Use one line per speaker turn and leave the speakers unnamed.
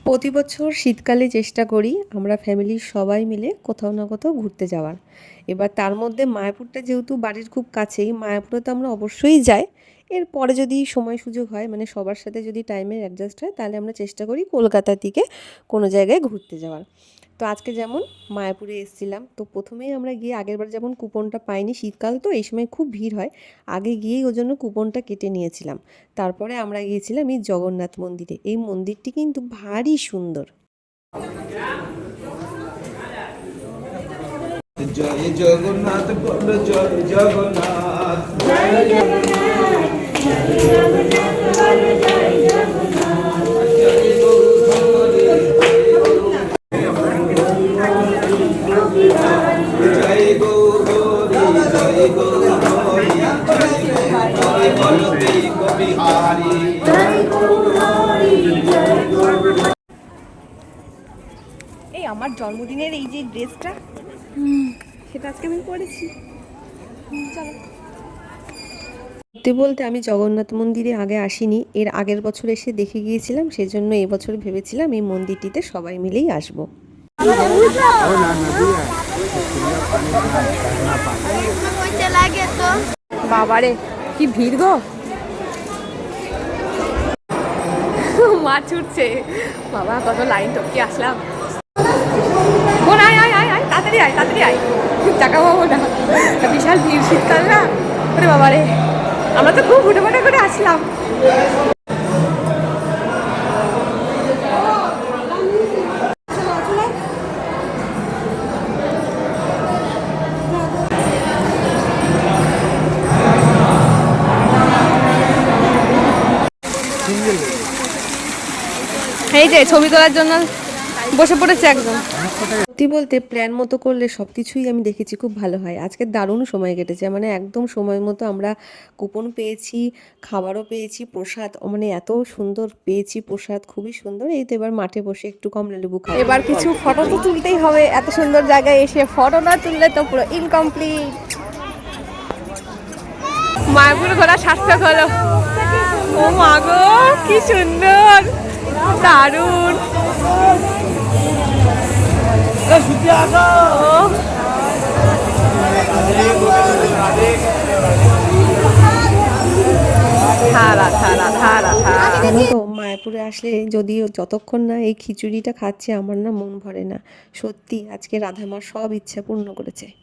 প্রতি বছর শীতকালে চেষ্টা করি আমরা ফ্যামিলির সবাই মিলে কোথাও না কোথাও ঘুরতে যাওয়ার। এবার তার মধ্যে মায়াপুরটা যেহেতু বাড়ির খুব কাছেই, মায়াপুরে তো আমরা অবশ্যই যাই। এরপরে যদি সময় সুযোগ হয়, মানে সবার সাথে যদি টাইমের অ্যাডজাস্ট হয়, তাহলে আমরা চেষ্টা করি কলকাতা থেকে কোনো জায়গায় ঘুরতে যাওয়ার। তো আজকে যেমন মায়াপুরে এসেছিলাম, তো প্রথমেই আমরা গিয়ে আগেরবার যেমন কুপনটা পাইনি, শীতকাল তো এই সময় খুব ভিড় হয়, আগে গিয়েই ওই জন্য কুপনটা কেটে নিয়েছিলাম। তারপরে আমরা গিয়েছিলাম এই জগন্নাথ মন্দিরে। এই মন্দিরটি কিন্তু ভারী সুন্দর।
জয় জগন্নাথ বল, জয় জগন্নাথ, জয় জগন্নাথ, জয় জগন্নাথ বল, জয় জগন্নাথ, জয় গৌরহরি, জয় গৌরহরি, জয় গৌরহরি, জয় বলতে কবিহারি, জয় গৌরহরি, জয় গৌরহরি।
এই আমার জন্মদিনের এই যে ড্রেসটা, সেটা আজকে আমি পরেছি। চলো। সত্যি বলতে আমি জগন্নাথ মন্দিরে আগে আসিনি, এর আগের বছর এসে দেখে গিয়েছিলাম, সেজন্য এবছর ভেবেছিলাম এই মন্দিরটিতে সবাই মিলেই আসবো। বাবারে কি ভিড় গো, মা ছুটছে, বাবা কত লাইন টপকে আসলাম। বোন আয় আয় আয় আয়, তাড়াতাড়ি আয় তাড়াতাড়ি আয়, টাকা পাবো না, বিশাল ভিড় শীতকাল না। ওরে বাবা রে, আমরা তো খুব হুটোপাটা করে আসলাম। এই যে ছবি তোলার জন্য বসে পড়েছে একদম। সত্যি বলতে প্ল্যান মতো করলে সব কিছুই আমি দেখেছি খুব ভালো হয়। আজকে দারুণ সময় কেটেছে, মানে একদম সময় মতো আমরা কুপন পেয়েছি, খাবারও পেয়েছি, প্রসাদ মানে এত সুন্দর পেয়েছি প্রসাদ, খুবই সুন্দর। এই তো এবার মাঠে বসে একটু কমলালেবু খাবো। এবার কিছু ফটো তো তুলতেই হবে, এত সুন্দর জায়গায় এসে ফটো না তুললে তো পুরো ইনকমপ্লিট। মায়াপুর ঘোরা সার্থক হলো। ও মা গো কি সুন্দর, দারুণ। জানো তো মায়াপুরে আসলে যদিও যতক্ষণ না এই খিচুড়িটা খাচ্ছি আমার না মন ভরে না। সত্যি আজকে রাধামা সব ইচ্ছা পূর্ণ করেছে।